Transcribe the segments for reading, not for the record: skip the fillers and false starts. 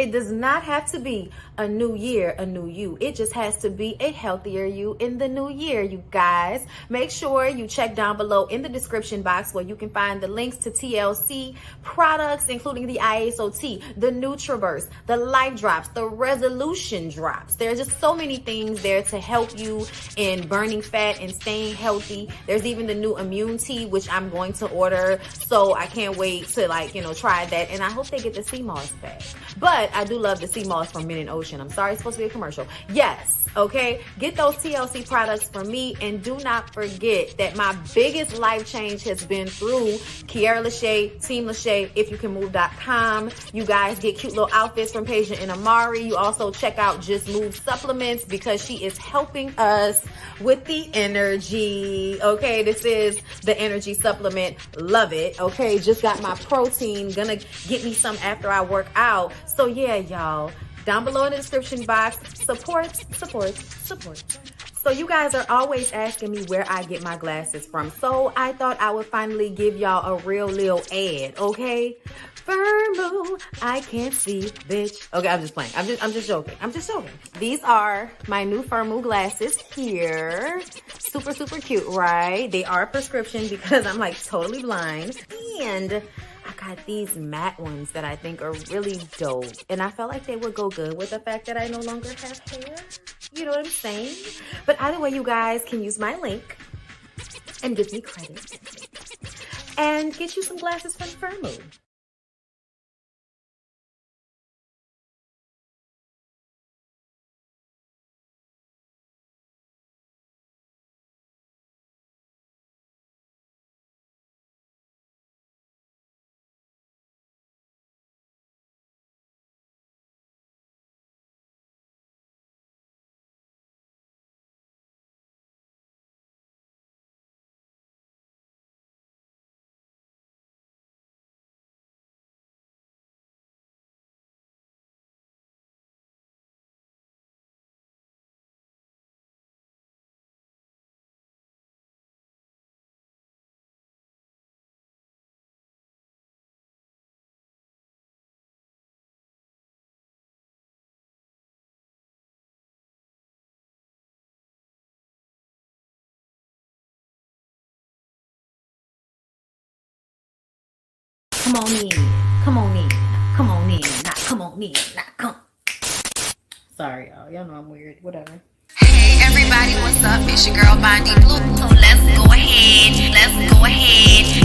It does not have to be a new year, a new you. It just has to be a healthier you in the new year, you guys. Make sure you check down below in the description box where you can find the links to TLC products, including the ISOT, the Nutriverse, the Life Drops, the Resolution Drops. There's just so many things there to help you in burning fat and staying healthy. There's even the new immune tea, which I'm going to order. So I can't wait to try that. And I hope they get the sea moss back. But I do love the sea moss from Mint and Ocean. I'm sorry, it's supposed to be a commercial. Yes, okay? Get those TLC products from me. And do not forget that my biggest life change has been through Kiara LASHAE, Team LASHAE, ifyoucanmove.com. You guys get cute little outfits from Peja and Amari. You also check out Just Move supplements because she is helping us with the energy. Okay, this is the energy supplement. Love it. Okay, just got my protein. Gonna get me some after I work out. So yeah, y'all, down below in the description box, support. So you guys are always asking me where I get my glasses from. So I thought I would finally give y'all a real little ad, okay? Firmoo, I can't see, bitch. Okay, I'm just playing. I'm just joking. These are my new Firmoo glasses here. Super cute, right? They are prescription because I'm like totally blind. And I got these matte ones that I think are really dope. And I felt like they would go good with the fact that I no longer have hair. You know what I'm saying? But either way, you guys can use my link and give me credit and get you some glasses from Firmoo. Come on in. Sorry, y'all. Y'all know I'm weird. Whatever. Hey everybody, what's up? It's your girl Bondy Blue. So let's go ahead.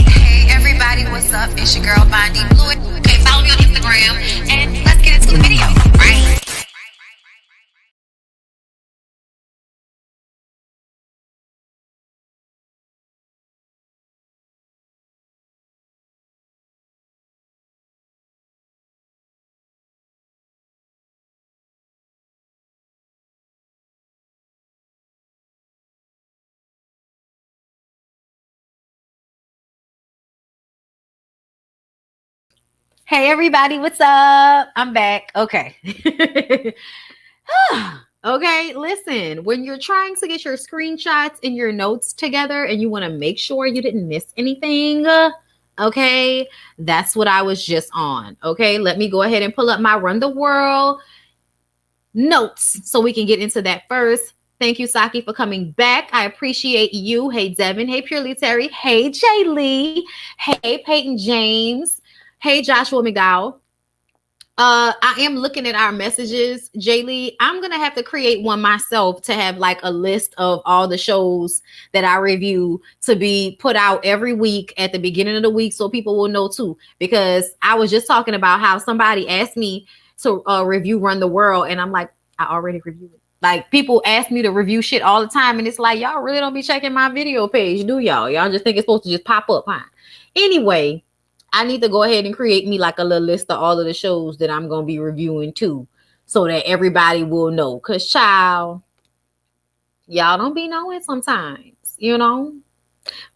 Hey everybody, what's up? It's your girl Bondy Blue. Okay, follow me on Instagram and let's get into the video, right? Hey everybody, what's up? I'm back. Okay. Okay, listen, when you're trying to get your screenshots and your notes together and you want to make sure you didn't miss anything, okay, that's what I was just on. Okay, let me go ahead and pull up my Run the World notes so we can get into that first. Thank you, Saki, for coming back. I appreciate you. Hey, Devin. Hey, Purely Terry. Hey, Jay Lee. Hey, Peyton James. Hey, Joshua McDowell. I am looking at our messages, Jay Lee. I'm going to have to create one myself to have like a list of all the shows that I review to be put out every week at the beginning of the week so people will know too. Because I was just talking about how somebody asked me to review Run the World. And I'm like, I already reviewed it. Like people ask me to review shit all the time. And it's like, y'all really don't be checking my video page, do y'all? Y'all just think it's supposed to just pop up, huh? Anyway, I need to go ahead and create me like a little list of all of the shows that I'm going to be reviewing too, so that everybody will know. Cause child, y'all don't be knowing sometimes, you know,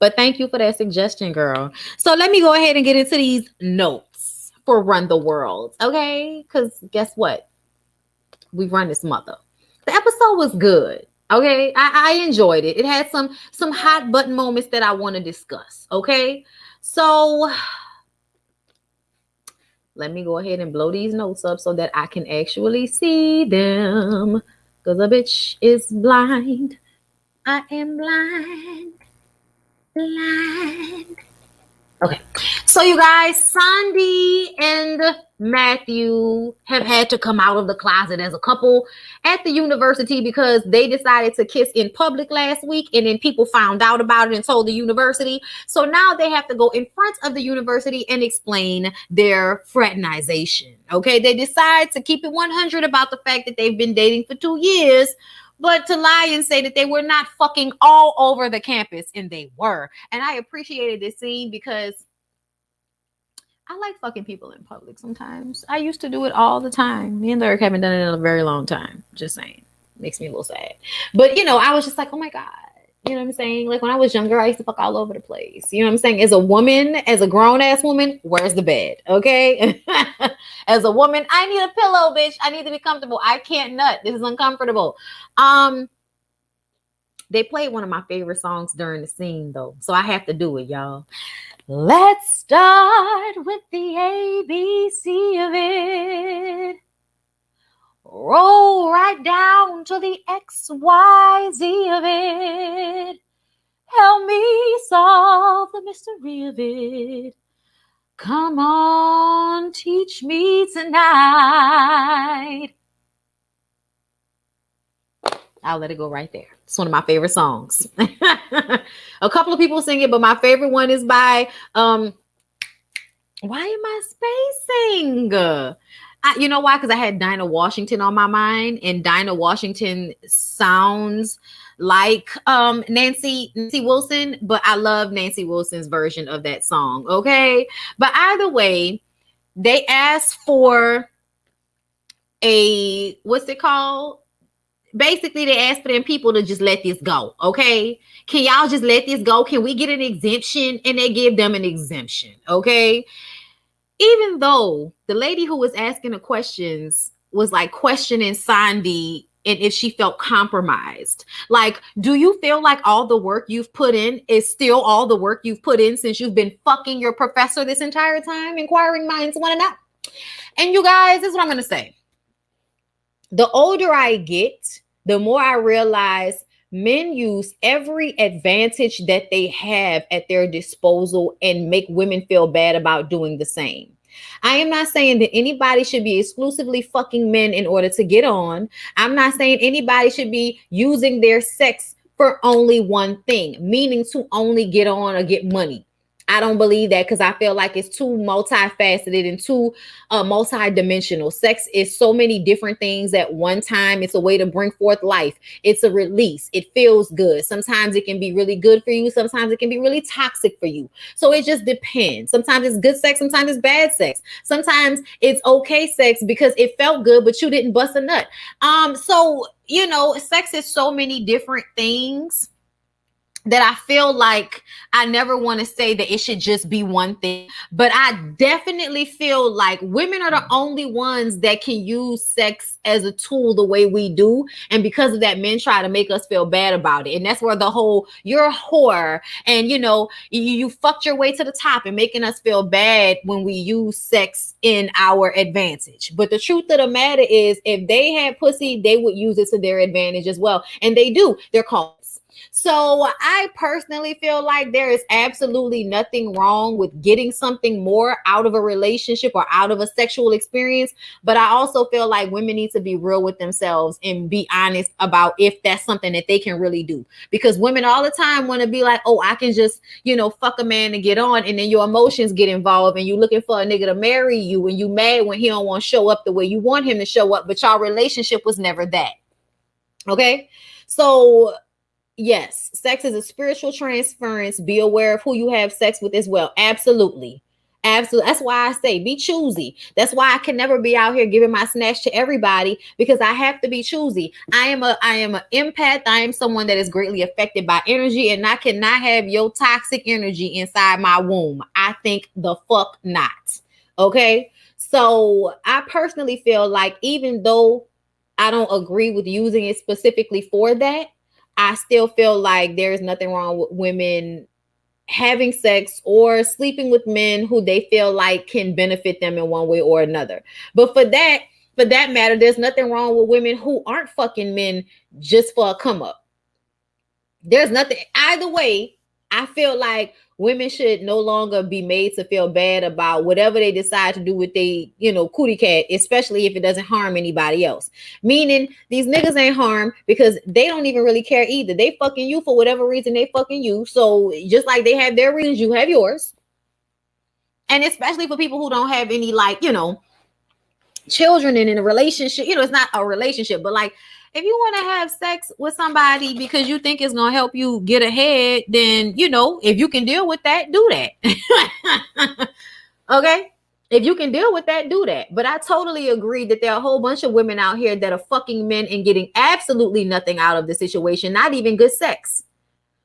but thank you for that suggestion, girl. So let me go ahead and get into these notes for Run the World. Okay. Cause guess what? We run this mother. The episode was good. Okay. I enjoyed it. It had some hot button moments that I want to discuss. Okay. So Let me go ahead and blow these notes up so that I can actually see them. Because a bitch is blind. I am blind. Blind. Okay. So you guys, Sandy and Matthew have had to come out of the closet as a couple at the university because they decided to kiss in public last week, and then people found out about it and told the university. So now they have to go in front of the university and explain their fraternization. Okay. They decide to keep it 100 about the fact that they've been dating for 2 years, but to lie and say that they were not fucking all over the campus, and they were. And I appreciated this scene because I like fucking people in public sometimes. I used to do it all the time. Me and Lyric haven't done it in a very long time. Just saying. Makes me a little sad. But, I was just like, oh my God. You know what I'm saying? Like when I was younger, I used to fuck all over the place. You know what I'm saying? As a woman, as a grown ass woman, where's the bed? Okay. As a woman, I need a pillow, bitch. I need to be comfortable. I can't nut. This is uncomfortable. They played one of my favorite songs during the scene though. So I have to do it, y'all. Let's start with the ABC of it. Roll right down to the XYZ of it. Help me solve the mystery of it. Come on, teach me tonight. I'll let it go right there. It's one of my favorite songs. A couple of people sing it, but my favorite one is by why am I spacing? You know why? Because I had Dinah Washington on my mind, and Dinah Washington sounds like Nancy Wilson, but I love Nancy Wilson's version of that song. Okay, but either way, they asked for a what's it called? Basically, they asked for them people to just let this go. Okay, can y'all just let this go? Can we get an exemption? And they give them an exemption. Okay. Even though the lady who was asking the questions was like questioning Sandy and if she felt compromised. Like, do you feel like all the work you've put in is still all the work you've put in since you've been fucking your professor this entire time? Inquiring minds want to know. And you guys, this is what I'm going to say. The older I get, the more I realize men use every advantage that they have at their disposal and make women feel bad about doing the same. I am not saying that anybody should be exclusively fucking men in order to get on. I'm not saying anybody should be using their sex for only one thing, meaning to only get on or get money. I don't believe that because I feel like it's too multifaceted and too multidimensional. Sex is so many different things at one time. It's a way to bring forth life. It's a release. It feels good. Sometimes it can be really good for you. Sometimes it can be really toxic for you. So it just depends. Sometimes it's good sex. Sometimes it's bad sex. Sometimes it's okay sex because it felt good, but you didn't bust a nut. So, sex is so many different things that I feel like I never want to say that it should just be one thing, but I definitely feel like women are the only ones that can use sex as a tool the way we do. And because of that, men try to make us feel bad about it. And that's where the whole, you're a whore and you fucked your way to the top and making us feel bad when we use sex in our advantage. But the truth of the matter is if they had pussy, they would use it to their advantage as well. And they do. They're called. So I personally feel like there is absolutely nothing wrong with getting something more out of a relationship or out of a sexual experience. But I also feel like women need to be real with themselves and be honest about if that's something that they can really do. Because women all the time want to be like, oh, I can just, fuck a man and get on. And then your emotions get involved and you looking for a nigga to marry you and you mad when he don't want to show up the way you want him to show up. But y'all relationship was never that. Okay. So yes, sex is a spiritual transference. Be aware of who you have sex with as well. Absolutely. Absolutely. That's why I say be choosy. That's why I can never be out here giving my snatch to everybody because I have to be choosy. I am an empath. I am someone that is greatly affected by energy, and I cannot have your toxic energy inside my womb. I think the fuck not. Okay. So I personally feel like even though I don't agree with using it specifically for that, I still feel like there is nothing wrong with women having sex or sleeping with men who they feel like can benefit them in one way or another. But for that matter, there's nothing wrong with women who aren't fucking men just for a come up. There's nothing either way. I feel like women should no longer be made to feel bad about whatever they decide to do with they, cootie cat, especially if it doesn't harm anybody else. Meaning these niggas ain't harmed because they don't even really care either. They fucking you for whatever reason they fucking you. So just like they have their reasons, you have yours. And especially for people who don't have any children and in a relationship, it's not a relationship, but like if you want to have sex with somebody because you think it's going to help you get ahead, then, if you can deal with that, do that. Okay? If you can deal with that, do that. But I totally agree that there are a whole bunch of women out here that are fucking men and getting absolutely nothing out of the situation, not even good sex.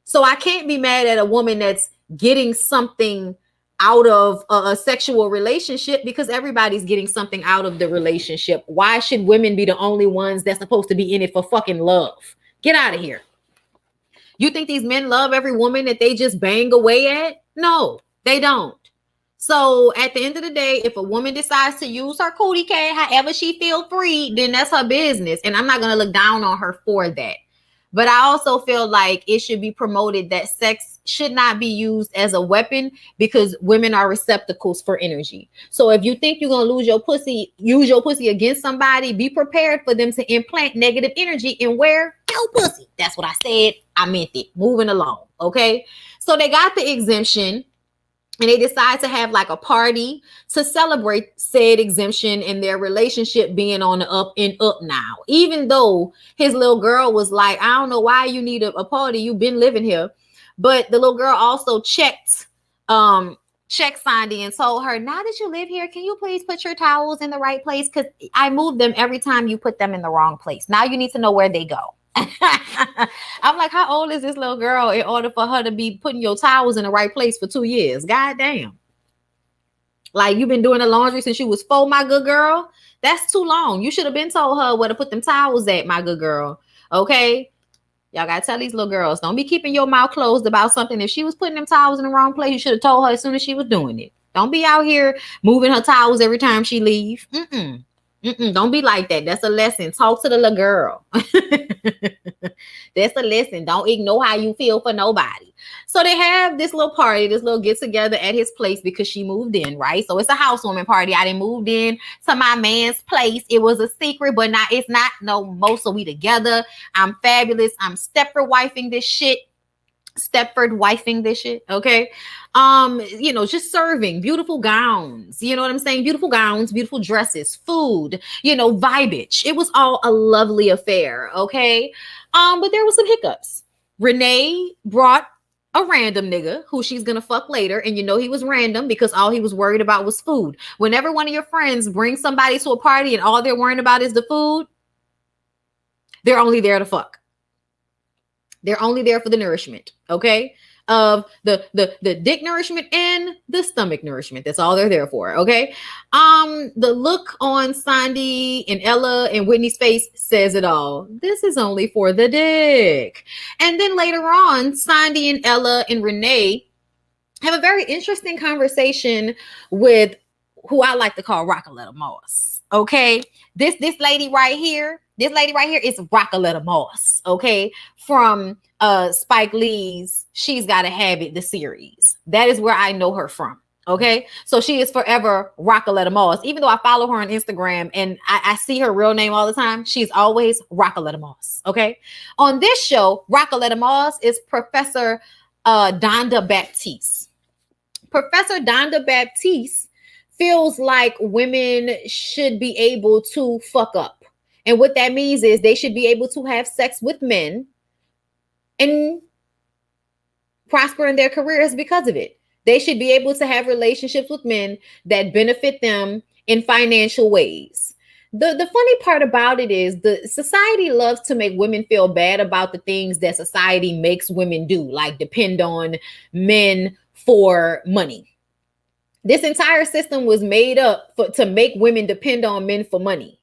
So I can't be mad at a woman that's getting something out of a sexual relationship because everybody's getting something out of the relationship. Why should women be the only ones that's supposed to be in it for fucking love? Get out of here. You think these men love every woman that they just bang away at? No, they don't. So at the end of the day, if a woman decides to use her cootie cat however she feels free, then that's her business. And I'm not going to look down on her for that. But I also feel like it should be promoted that sex should not be used as a weapon because women are receptacles for energy. So if you think you're going to use your pussy against somebody, be prepared for them to implant negative energy in where? Your pussy. That's what I said. I meant it. Moving along. Okay. So they got the exemption. And they decide to have like a party to celebrate said exemption and their relationship being on the up and up now. Even though his little girl was like, I don't know why you need a party. You've been living here. But the little girl also checked Sandy and told her, now that you live here, can you please put your towels in the right place? Because I move them every time you put them in the wrong place. Now you need to know where they go. I'm like, how old is this little girl in order for her to be putting your towels in the right place for 2 years? God damn. Like, you've been doing the laundry since you was 4, my good girl. That's too long. You should have been told her where to put them towels at, my good girl. Okay? Y'all got to tell these little girls, don't be keeping your mouth closed about something. If she was putting them towels in the wrong place, you should have told her as soon as she was doing it. Don't be out here moving her towels every time she leave. Don't be like that. That's a lesson. Talk to the little girl. That's a lesson. Don't ignore how you feel for nobody. So they have this little party, this little get together at his place because she moved in, right? So it's a housewarming party. I didn't move in to my man's place. It was a secret, but it's not no more. So we together. I'm fabulous. I'm Stepford wifing this shit. Okay. Just serving beautiful gowns, you know what I'm saying? Beautiful gowns, beautiful dresses, food, vibage. It was all a lovely affair. Okay. But there was some hiccups. Renee brought a random nigga who she's gonna fuck later, and he was random because all he was worried about was food. Whenever one of your friends brings somebody to a party and all they're worrying about is the food, they're only there to fuck. They're only there for the nourishment, okay? Of the dick nourishment and the stomach nourishment. That's all they're there for, okay? The look on Sandy and Ella and Whitney's face says it all. This is only for the dick. And then later on, Sandy and Ella and Renee have a very interesting conversation with who I like to call Rockaletta Moss, okay? This lady right here is Rockaletta Moss, okay? From Spike Lee's She's Gotta Have It, the series. That is where I know her from, okay? So she is forever Rockaletta Moss. Even though I follow her on Instagram and I see her real name all the time, she's always Rockaletta Moss, okay? On this show, Rockaletta Moss is Professor Donda Baptiste. Professor Donda Baptiste feels like women should be able to fuck up. And what that means is they should be able to have sex with men and prosper in their careers because of it. They should be able to have relationships with men that benefit them in financial ways. The funny part about it is the society loves to make women feel bad about the things that society makes women do, like depend on men for money. This entire system was made up to make women depend on men for money.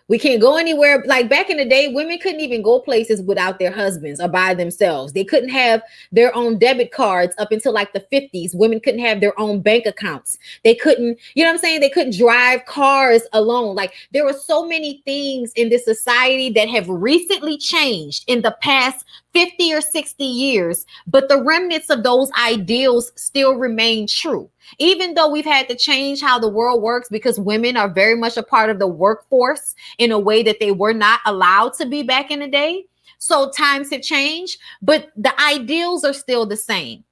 We can't go anywhere. Like back in the day, women couldn't even go places without their husbands or by themselves. They couldn't have their own debit cards up until like the 50s. Women couldn't have their own bank accounts. They couldn't, you know what I'm saying? They couldn't drive cars alone. Like there were so many things in this society that have recently changed in the past 50 or 60 years, but the remnants of those ideals still remain true. Even though we've had to change how the world works because women are very much a part of the workforce in a way that they were not allowed to be back in the day. So times have changed, but the ideals are still the same.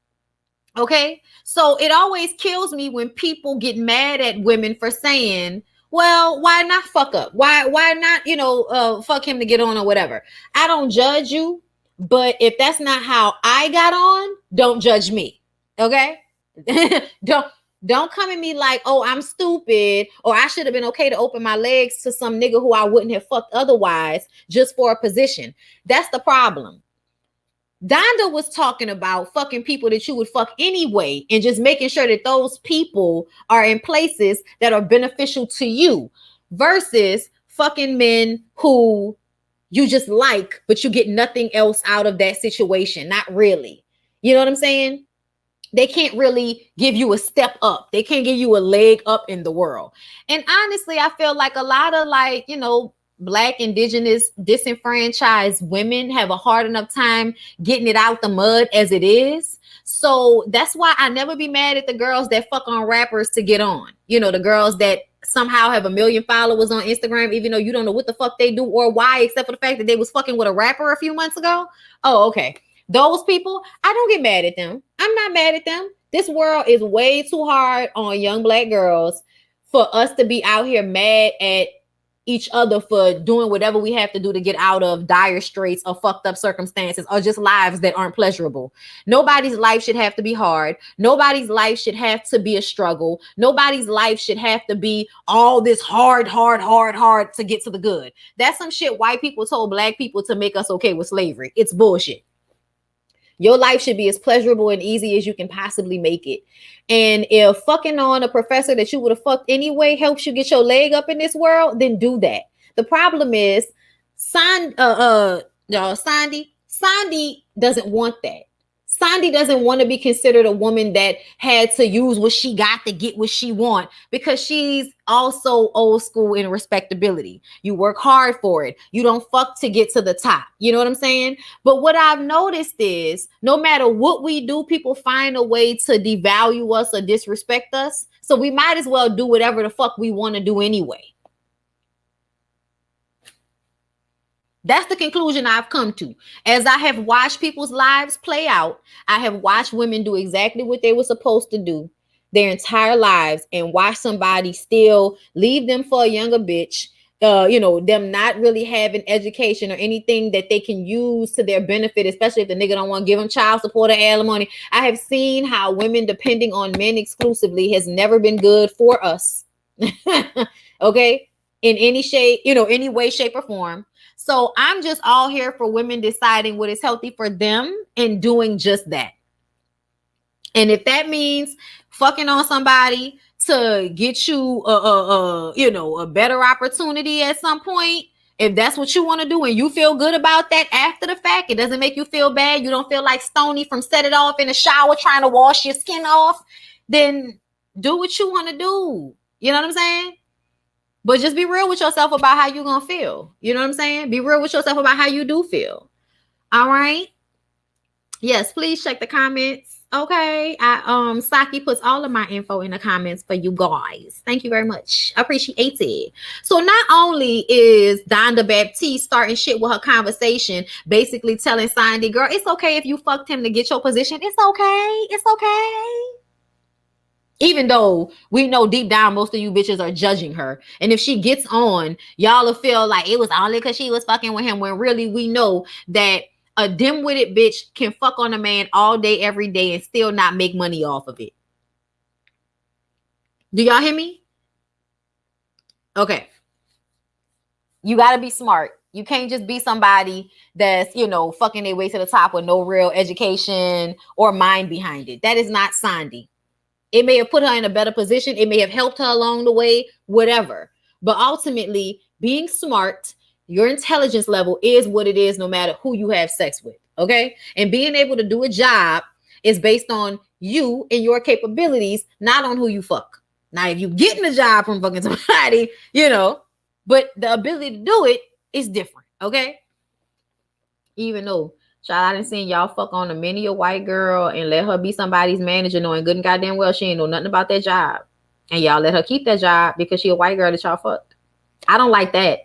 Okay. So it always kills me when people get mad at women for saying, well, why not fuck up? Why not, fuck him to get on or whatever. I don't judge you, but if that's not how I got on, don't judge me. Okay. Don't come at me like, oh, I'm stupid, or I should have been okay to open my legs to some nigga who I wouldn't have fucked otherwise just for a position. That's the problem. Donda was talking about fucking people that you would fuck anyway and just making sure that those people are in places that are beneficial to you versus fucking men who you just like, but you get nothing else out of that situation. Not really. You know what I'm saying? They can't really give you a step up. They can't give you a leg up in the world. And honestly, I feel like a lot of Black, indigenous, disenfranchised women have a hard enough time getting it out the mud as it is. So that's why I never be mad at the girls that fuck on rappers to get on. The girls that somehow have 1 million followers on Instagram, even though you don't know what the fuck they do or why, except for the fact that they was fucking with a rapper a few months ago. Oh, okay. Those people, I don't get mad at them. I'm not mad at them. This world is way too hard on young Black girls for us to be out here mad at each other for doing whatever we have to do to get out of dire straits or fucked up circumstances or just lives that aren't pleasurable. Nobody's life should have to be hard. Nobody's life should have to be a struggle. Nobody's life should have to be all this hard to get to the good. That's some shit white people told Black people to make us okay with slavery. It's bullshit. Your life should be as pleasurable and easy as you can possibly make it. And if fucking on a professor that you would have fucked anyway helps you get your leg up in this world, then do that. The problem is, Sandy doesn't want that. Sandy doesn't want to be considered a woman that had to use what she got to get what she want, because she's also old school in respectability. You work hard for it. You don't fuck to get to the top. You know what I'm saying? But what I've noticed is no matter what we do, people find a way to devalue us or disrespect us. So we might as well do whatever the fuck we want to do anyway. That's the conclusion I've come to. As I have watched people's lives play out, I have watched women do exactly what they were supposed to do their entire lives and watch somebody still leave them for a younger bitch, them not really having education or anything that they can use to their benefit, especially if the nigga don't want to give them child support or alimony. I have seen how women depending on men exclusively has never been good for us. Okay? In any shape, any way, shape, or form. So I'm just all here for women deciding what is healthy for them and doing just that. And if that means fucking on somebody to get you a better opportunity at some point, if that's what you want to do and you feel good about that after the fact, it doesn't make you feel bad, you don't feel like Stony from Set It Off in the shower trying to wash your skin off, then do what you want to do. You know what I'm saying? But just be real with yourself about how you're going to feel. You know what I'm saying? Be real with yourself about how you do feel. All right. Yes, please check the comments. Okay. Saki puts all of my info in the comments for you guys. Thank you very much. I appreciate it. So not only is Donda Baptiste starting shit with her conversation, basically telling Sandy, girl, it's okay if you fucked him to get your position. It's okay. It's okay. Even though we know deep down most of you bitches are judging her. And if she gets on, y'all will feel like it was only because she was fucking with him, when really we know that a dim-witted bitch can fuck on a man all day, every day, and still not make money off of it. Do y'all hear me? Okay. You got to be smart. You can't just be somebody that's, fucking their way to the top with no real education or mind behind it. That is not Sandy. It may have put her in a better position. It may have helped her along the way, whatever. But ultimately, being smart, your intelligence level is what it is no matter who you have sex with, okay? And being able to do a job is based on you and your capabilities, not on who you fuck. Now, if you getting a job from fucking somebody, but the ability to do it is different, okay? Even though, child, I done seen y'all fuck on a many a white girl and let her be somebody's manager knowing good and goddamn well she ain't know nothing about that job. And y'all let her keep that job because she a white girl that y'all fucked. I don't like that.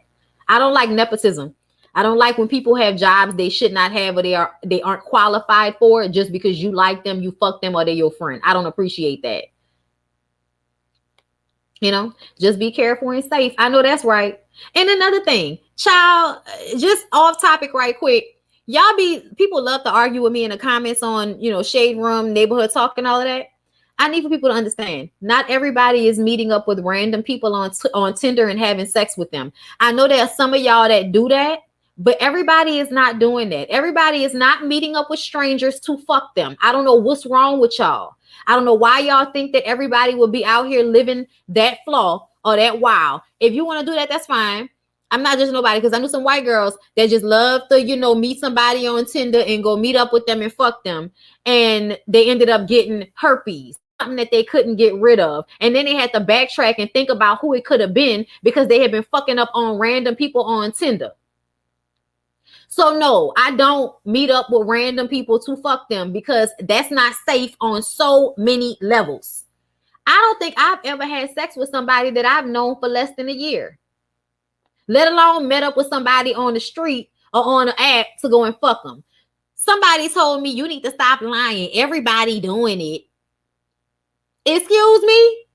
I don't like nepotism. I don't like when people have jobs they should not have or they aren't qualified for it just because you like them, you fuck them, or they're your friend. I don't appreciate that. Just be careful and safe. I know that's right. And another thing, child, just off topic right quick. People love to argue with me in the comments on, Shade Room, Neighborhood Talk and all of that. I need for people to understand, not everybody is meeting up with random people on Tinder and having sex with them. I know there are some of y'all that do that, but everybody is not doing that. Everybody is not meeting up with strangers to fuck them. I don't know what's wrong with y'all. I don't know why y'all think that everybody will be out here living that flaw or that wow. If you want to do that, that's fine. I'm not judging nobody because I knew some white girls that just love to, meet somebody on Tinder and go meet up with them and fuck them. And they ended up getting herpes, something that they couldn't get rid of. And then they had to backtrack and think about who it could have been because they had been fucking up on random people on Tinder. So no, I don't meet up with random people to fuck them because that's not safe on so many levels. I don't think I've ever had sex with somebody that I've known for less than a year, let alone met up with somebody on the street or on an app to go and fuck them. Somebody told me you need to stop lying. Everybody doing it. Excuse me?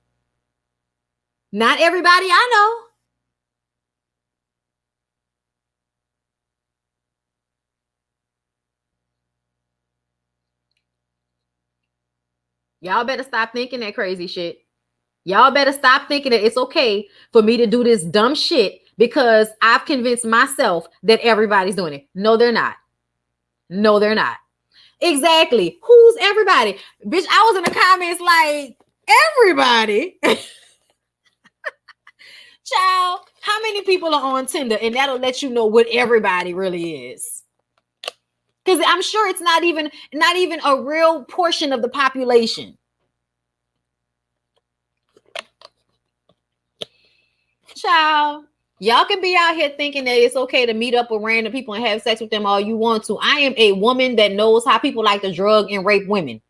Not everybody I know. Y'all better stop thinking that crazy shit. Y'all better stop thinking that it's okay for me to do this dumb shit because I've convinced myself that everybody's doing it. No, they're not. No, they're not. Exactly. Who's everybody? Bitch, I was in the comments like, everybody. Child, how many people are on Tinder? And that'll let you know what everybody really is. Because I'm sure it's not even a real portion of the population. Child, y'all can be out here thinking that it's okay to meet up with random people and have sex with them all you want to. I am a woman that knows how people like to drug and rape women.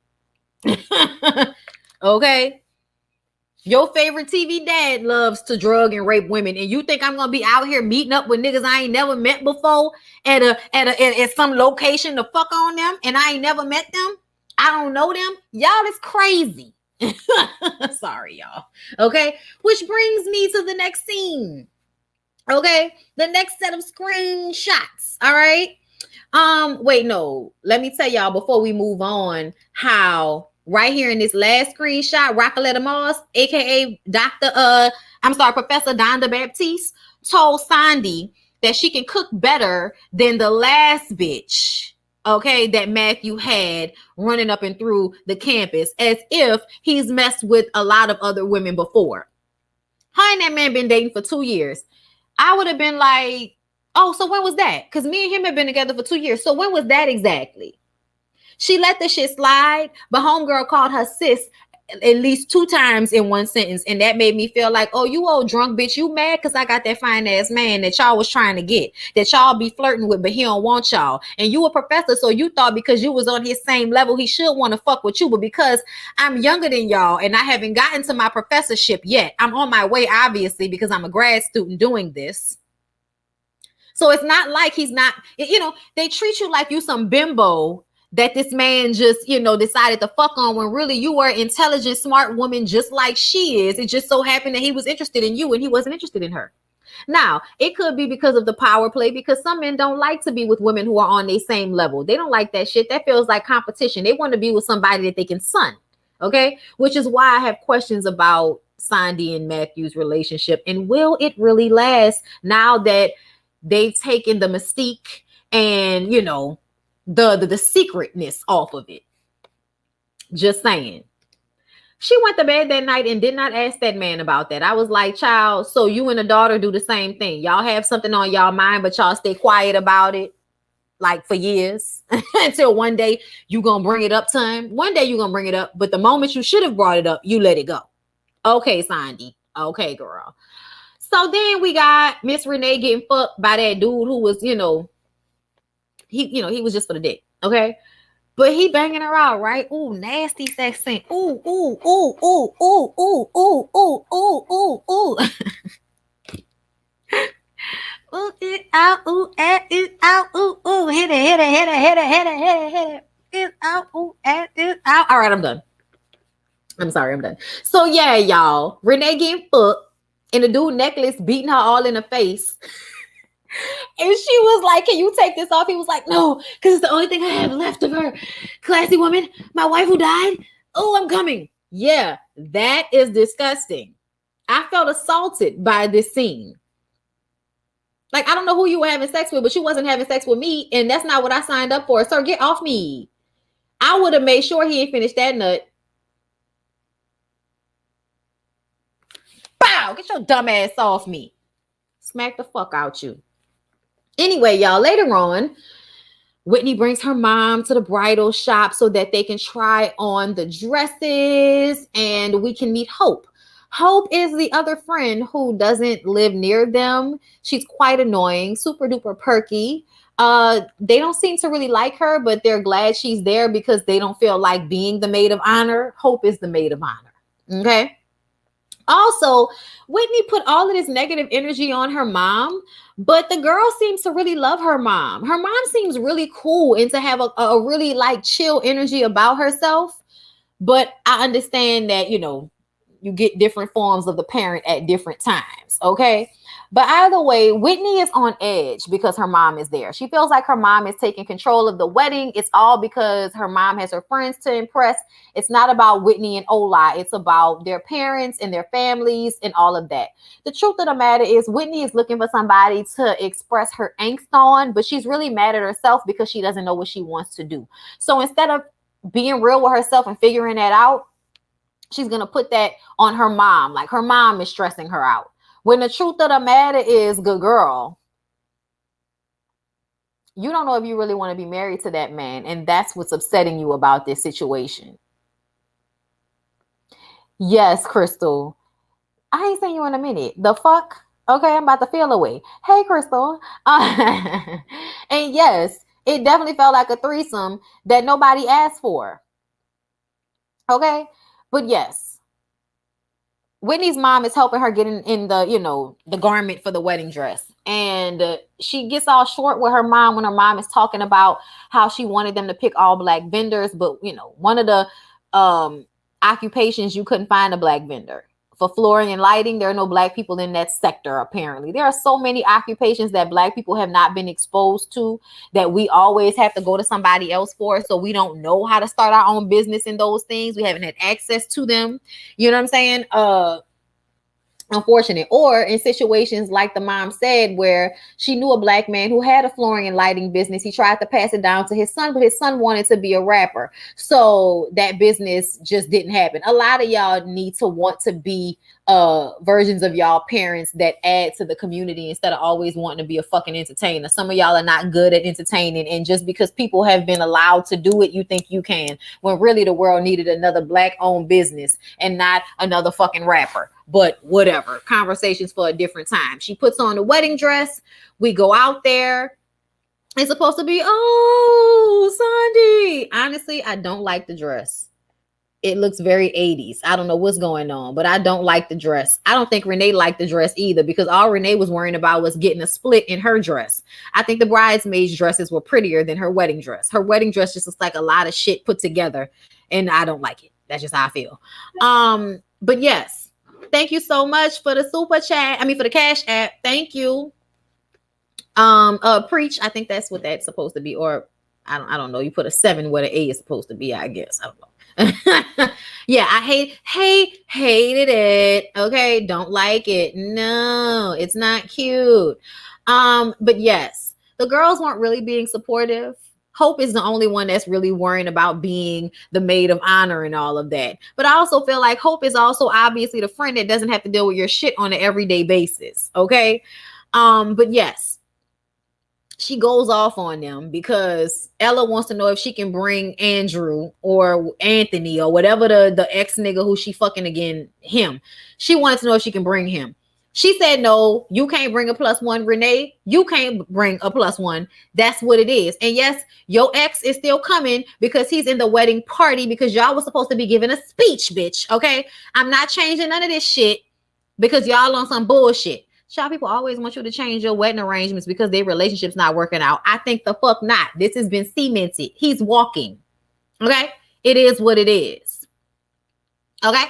Okay? Your favorite TV dad loves to drug and rape women, and you think I'm gonna be out here meeting up with niggas I ain't never met before at some location to fuck on them, and I ain't never met them? I don't know them. Y'all is crazy. Sorry, y'all. Okay, which brings me to the next scene. Okay, the next set of screenshots. All right. Wait, no. Let me tell y'all before we move on how. Right here in this last screenshot, Rockaletta Moss, aka Professor Donda Baptiste, told Sandy that she can cook better than the last bitch, okay, that Matthew had running up and through the campus, as if he's messed with a lot of other women before. Her and that man been dating for 2 years. I would have been like, oh, so when was that? Because me and him have been together for 2 years. So when was that exactly? She let the shit slide, but homegirl called her sis at least 2 times in one sentence, and that made me feel like, oh, you old drunk bitch, you mad because I got that fine ass man that y'all was trying to get, that y'all be flirting with, but he don't want y'all. And you a professor, so you thought because you was on his same level, he should want to fuck with you. But because I'm younger than y'all and I haven't gotten to my professorship yet, I'm on my way, obviously, because I'm a grad student doing this. So it's not like he's not, they treat you like you some bimbo that this man just, decided to fuck on, when really you were an intelligent, smart woman just like she is. It just so happened that he was interested in you and he wasn't interested in her. Now, it could be because of the power play, because some men don't like to be with women who are on their same level. They don't like that shit. That feels like competition. They want to be with somebody that they can son. Okay? Which is why I have questions about Sandy and Matthew's relationship. And will it really last now that they've taken the mystique and, the secretness off of it? Just saying. She went to bed that night and did not ask that man about that. I was like, child, so you and the daughter do the same thing. Y'all have something on y'all mind, but y'all stay quiet about it like for years until one day you gonna bring it up to him. One day you gonna bring it up, but the moment you should have brought it up, you let it go. Okay, Sandy. Okay, girl. So then we got Miss Renee getting fucked by that dude who was, he was just for the dick. Okay. But he banging her out, right? Ooh, nasty sex scene. Ooh, ooh, ooh, ooh, ooh, ooh, ooh, ooh, ooh, ooh, ooh. Ooh, it out, ooh, it out, ooh, ooh, hit it, hit it, hit it, hit it, hit it, hit it, hit it. It out, ooh, it out. All right, I'm done. I'm sorry, I'm done. So yeah, y'all, Renee getting fucked and the dude necklace beating her all in the face. And she was like, can you take this off? He was like, no, because it's the only thing I have left of her. Classy woman, my wife who died. Oh, I'm coming. Yeah, that is disgusting. I felt assaulted by this scene. Like, I don't know who you were having sex with, but you wasn't having sex with me. And that's not what I signed up for. Sir, get off me. I would have made sure he ain't finished that nut. Bow, get your dumb ass off me. Smack the fuck out you. Anyway, y'all, later on, Whitney brings her mom to the bridal shop so that they can try on the dresses and we can meet Hope. Hope is the other friend who doesn't live near them. She's quite annoying, super duper perky. They don't seem to really like her, but they're glad she's there because they don't feel like being the maid of honor. Hope is the maid of honor. Okay. Also, Whitney put all of this negative energy on her mom, but the girl seems to really love her mom. Her mom seems really cool and to have a really like chill energy about herself. But I understand that, you get different forms of the parent at different times. Okay. But either way, Whitney is on edge because her mom is there. She feels like her mom is taking control of the wedding. It's all because her mom has her friends to impress. It's not about Whitney and Ola. It's about their parents and their families and all of that. The truth of the matter is Whitney is looking for somebody to express her angst on, but she's really mad at herself because she doesn't know what she wants to do. So instead of being real with herself and figuring that out, she's going to put that on her mom. Like her mom is stressing her out. When the truth of the matter is, good girl, you don't know if you really want to be married to that man. And that's what's upsetting you about this situation. Yes, Crystal. I ain't seen you in a minute. The fuck? Okay, I'm about to feel away. Hey, Crystal. And yes, it definitely felt like a threesome that nobody asked for. Okay? But yes. Whitney's mom is helping her get in the, the garment for the wedding dress. And she gets all short with her mom when her mom is talking about how she wanted them to pick all black vendors. But, one of the occupations, you couldn't find a black vendor. For flooring and lighting, there are no black people in that sector, apparently. There are so many occupations that black people have not been exposed to that we always have to go to somebody else for. So we don't know how to start our own business in those things. We haven't had access to them. You know what I'm saying? Unfortunate. Or in situations like the mom said, where she knew a black man who had a flooring and lighting business. He tried to pass it down to his son, but his son wanted to be a rapper. So that business just didn't happen. A lot of y'all need to want to be versions of y'all parents that add to the community instead of always wanting to be a fucking entertainer. Some of y'all are not good at entertaining, and just because people have been allowed to do it, you think you can, when really the world needed another black owned business and not another fucking rapper. But whatever, conversations for a different time. She puts on the wedding dress. We go out there. It's supposed to be, oh, Sandy. Honestly, I don't like the dress. It looks very 80s. I don't know what's going on, but I don't like the dress. I don't think Renee liked the dress either, because all Renee was worrying about was getting a split in her dress. I think the bridesmaids' dresses were prettier than her wedding dress. Her wedding dress just looks like a lot of shit put together, and I don't like it. That's just how I feel. But yes, thank you so much for the super chat. For the Cash App. Thank you. Preach. I think that's what that's supposed to be, or I don't know. You put a 7 where the A is supposed to be, I guess. I don't know. Yeah, I hated it. Okay, don't like it. No, it's not cute. But yes, the girls weren't really being supportive. Hope is the only one that's really worrying about being the maid of honor and all of that. But I also feel like Hope is also obviously the friend that doesn't have to deal with your shit on an everyday basis. Okay. But yes, she goes off on them because Ella wants to know if she can bring Andrew or Anthony or whatever the ex nigga who she fucking again, him. She wants to know if she can bring him. She said, no, you can't bring a +1, Renee. You can't bring a +1. That's what it is. And yes, your ex is still coming because he's in the wedding party because y'all was supposed to be giving a speech, bitch. Okay. I'm not changing none of this shit because y'all on some bullshit. Y'all people always want you to change your wedding arrangements because their relationship's not working out. I think the fuck not. This has been cemented. He's walking. Okay. It is what it is. Okay.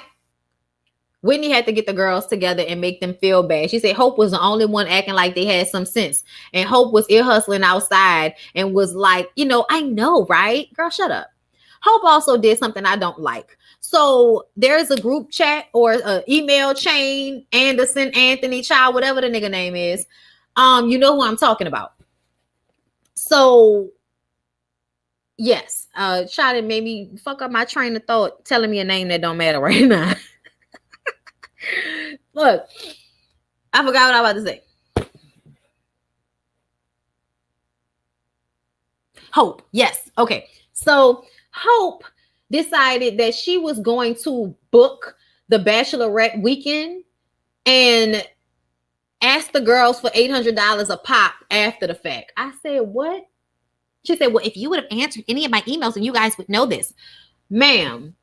Whitney had to get the girls together and make them feel bad. She said Hope was the only one acting like they had some sense. And Hope was ear hustling outside and was like, I know, right? Girl, shut up. Hope also did something I don't like. So there's a group chat or an email chain, Anderson, Anthony, Child, whatever the nigga name is. You know who I'm talking about. So yes, Child, it made me fuck up my train of thought telling me a name that don't matter right now. Look, I forgot what I was about to say. Hope. Yes. Okay. So Hope decided that she was going to book the bachelorette weekend and ask the girls for $800 a pop after the fact. I said, what? She said, well, if you would have answered any of my emails, then you guys would know this. Ma'am,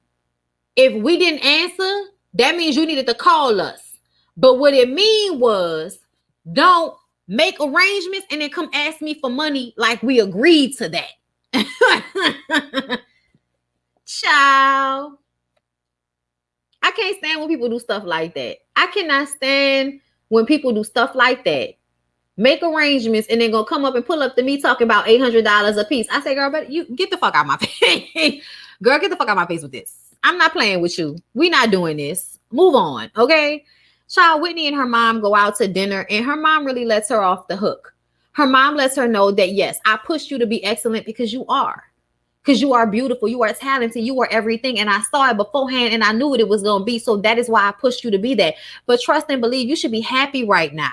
if we didn't answer, that means you needed to call us. But what it mean was, don't make arrangements and then come ask me for money like we agreed to that. Child. I can't stand when people do stuff like that. I cannot stand when people do stuff like that. Make arrangements and then gonna come up and pull up to me talking about $800 a piece. I say, girl, but you get the fuck out of my face. Girl, get the fuck out of my face with this. I'm not playing with you. We're not doing this. Move on, okay? Child, Whitney and her mom go out to dinner and her mom really lets her off the hook. Her mom lets her know that, yes, I pushed you to be excellent because you are. Because you are beautiful, you are talented, you are everything. And I saw it beforehand and I knew what it was going to be. So that is why I pushed you to be that. But trust and believe, you should be happy right now.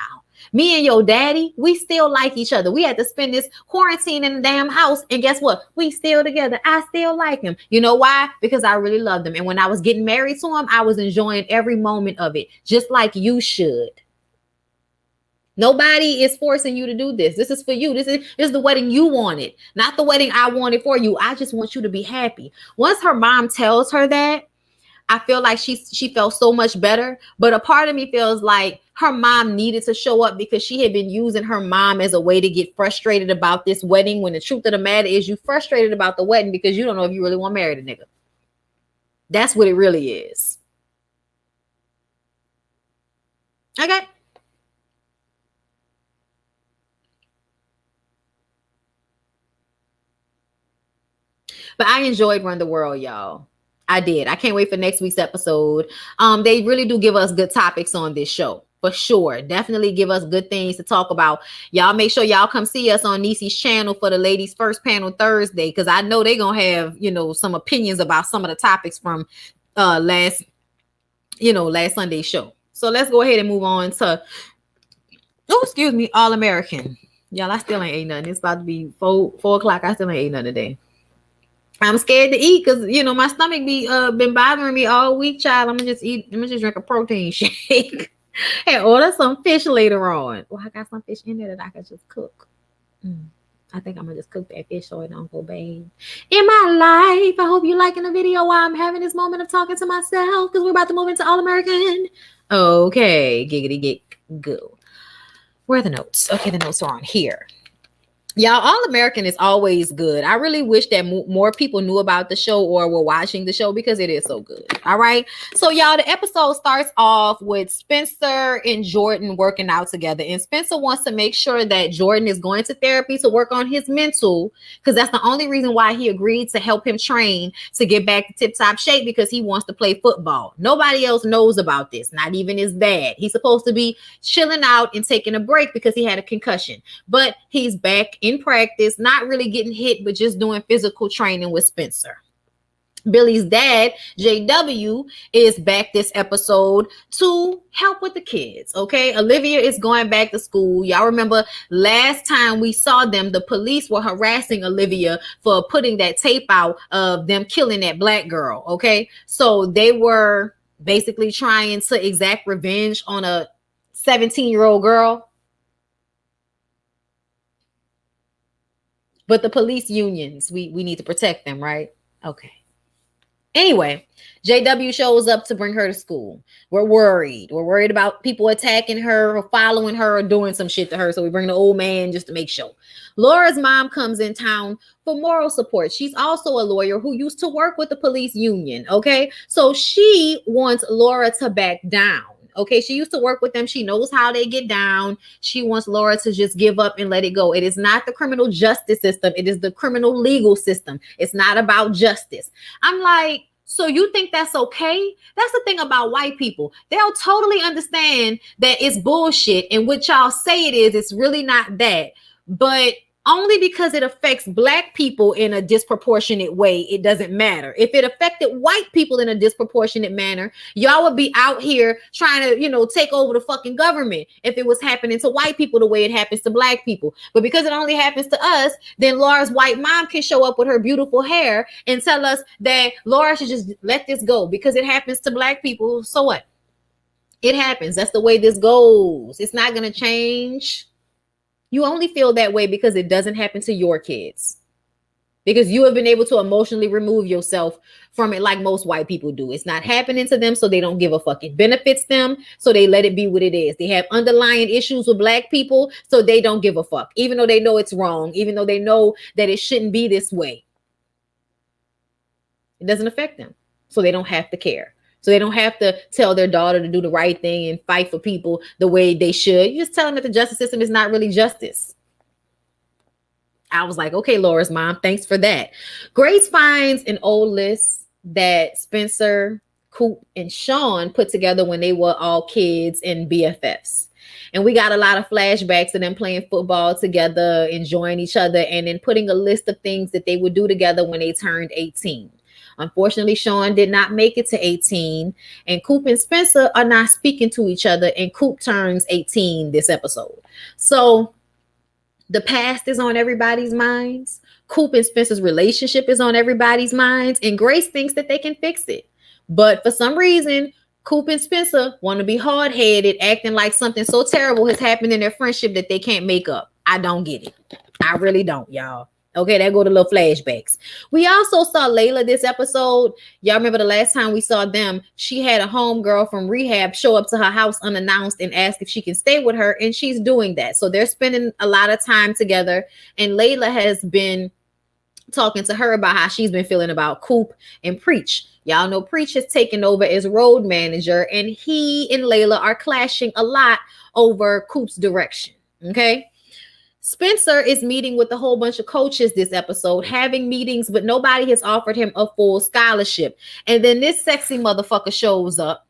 Me and your daddy, we still like each other. We had to spend this quarantine in the damn house. And guess what? We still together. I still like him. You know why? Because I really loved him. And when I was getting married to him, I was enjoying every moment of it, just like you should. Nobody is forcing you to do this. This is for you. This is the wedding you wanted, not the wedding I wanted for you. I just want you to be happy. Once her mom tells her that, I feel like she felt so much better. But a part of me feels like her mom needed to show up because she had been using her mom as a way to get frustrated about this wedding. When the truth of the matter is, you frustrated about the wedding because you don't know if you really want to marry the nigga. That's what it really is. Okay. But I enjoyed Run the World, y'all. I did. I can't wait for next week's episode. They really do give us good topics on this show. For sure. Definitely give us good things to talk about. Y'all make sure y'all come see us on Niecy's channel for the ladies first panel Thursday. Because I know they're going to have, some opinions about some of the topics from last Sunday's show. So let's go ahead and move on to, All American. Y'all, I still ain't ate nothing. It's about to be 4 o'clock. I still ain't ate nothing today. I'm scared to eat because my stomach been bothering me all week, child. I'm gonna just drink a protein shake and order some fish later on. Well, I got some fish in there that I could just cook. I think I'm gonna just cook that fish so it don't go bad in my life. I hope you're liking the video while I'm having this moment of talking to myself because we're about to move into All American. Okay, giggity gig go. Where are the notes? Okay, the notes are on here. Y'all, All American is always good. I really wish that more people knew about the show or were watching the show because it is so good. All right. So, y'all, the episode starts off with Spencer and Jordan working out together. And Spencer wants to make sure that Jordan is going to therapy to work on his mental because that's the only reason why he agreed to help him train to get back to tip-top shape because he wants to play football. Nobody else knows about this, not even his dad. He's supposed to be chilling out and taking a break because he had a concussion. But he's back in practice, not really getting hit, but just doing physical training with Spencer. Billy's dad, JW, is back this episode to help with the kids. Okay, Olivia is going back to school. Y'all remember last time we saw them, the police were harassing Olivia for putting that tape out of them killing that black girl. Okay, so they were basically trying to exact revenge on a 17-year-old girl. But the police unions, we need to protect them, right? Okay. Anyway, JW shows up to bring her to school. We're worried. We're worried about people attacking her or following her or doing some shit to her. So we bring the old man just to make sure. Laura's mom comes in town for moral support. She's also a lawyer who used to work with the police union. Okay. So she wants Laura to back down. Okay, she used to work with them. She knows how they get down. She wants Laura to just give up and let it go. It is not the criminal justice system. It is the criminal legal system. It's not about justice. I'm like, so you think that's okay? That's the thing about white people. They'll totally understand that it's bullshit. And what y'all say it is, it's really not that. But only because it affects black people in a disproportionate way, it doesn't matter. If it affected white people in a disproportionate manner, y'all would be out here trying to, take over the fucking government if it was happening to white people the way it happens to black people. But because it only happens to us, then Laura's white mom can show up with her beautiful hair and tell us that Laura should just let this go because it happens to black people. So what? It happens. That's the way this goes. It's not going to change. You only feel that way because it doesn't happen to your kids. Because you have been able to emotionally remove yourself from it like most white people do. It's not happening to them, so they don't give a fuck. It benefits them, so they let it be what it is. They have underlying issues with black people, so they don't give a fuck. Even though they know it's wrong, even though they know that it shouldn't be this way. It doesn't affect them, so they don't have to care. So they don't have to tell their daughter to do the right thing and fight for people the way they should. You just tell them that the justice system is not really justice. I was like, okay, Laura's mom, thanks for that. Grace finds an old list that Spencer, Coop, and Sean put together when they were all kids and BFFs. And we got a lot of flashbacks of them playing football together, enjoying each other, and then putting a list of things that they would do together when they turned 18. Unfortunately, Sean did not make it to 18, and Coop and Spencer are not speaking to each other, and Coop turns 18 this episode. So the past is on everybody's minds. Coop and Spencer's relationship is on everybody's minds, and Grace thinks that they can fix it. But for some reason, Coop and Spencer want to be hard-headed, acting like something so terrible has happened in their friendship that they can't make up. I don't get it. I really don't, y'all. Okay, that go to little flashbacks. We also saw Layla this episode. Y'all remember the last time we saw them, she had a homegirl from rehab show up to her house unannounced and ask if she can stay with her, and she's doing that. So they're spending a lot of time together, and Layla has been talking to her about how she's been feeling about Coop and Preach. Y'all know Preach has taken over as road manager, and he and Layla are clashing a lot over Coop's direction. Okay. Spencer is meeting with a whole bunch of coaches this episode, having meetings, but nobody has offered him a full scholarship. And then this sexy motherfucker shows up,